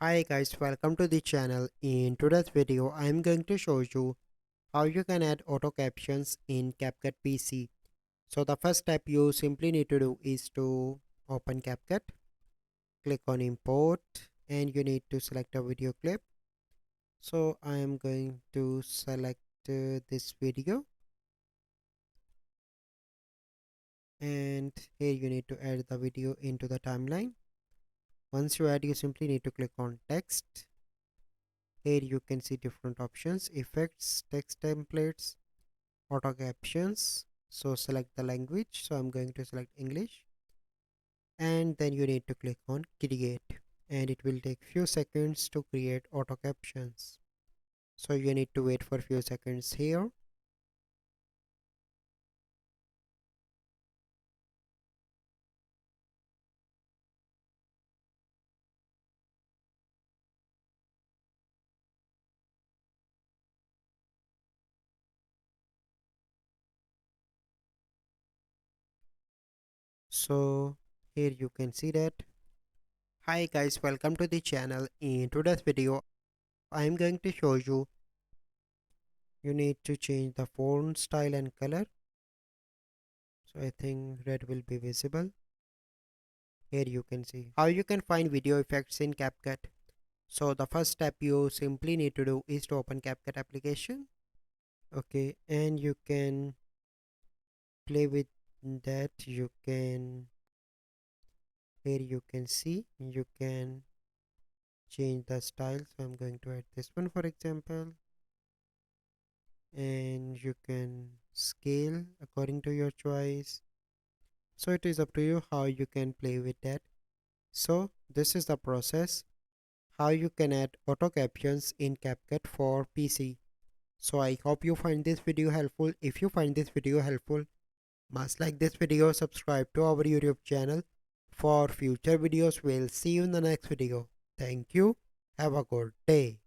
Hi guys, welcome to the channel. In today's video, I am going to show you how you can add auto captions in CapCut PC. So the first step you simply need to do is to open CapCut, click on import, and you need to select a video clip. So I am going to select this video, and here you need to add the video into the timeline. Once you add, you simply need to click on text. Here you can see different options: effects, text templates, auto captions. So select the language, so I'm going to select English, and then you need to click on create, and it will take few seconds to create auto captions. So you need to wait for few seconds here. So here you can see that. Hi guys, welcome to the channel. In today's video I am going to show you need to change the font style and color. So I think red will be visible. Here you can see how you can find video effects in CapCut. So the first step you simply need to do is to open CapCut application. Okay, and you can play with that. You can, here you can see, you can change the style. So I'm going to add this one for example, and you can scale according to your choice. So it is up to you how you can play with that. So this is the process how you can add auto captions in CapCut for PC. So I hope you find this video helpful. If you find this video helpful, must like this video, subscribe to our YouTube channel for future videos. We'll see you in the next video. Thank you. Have a good day.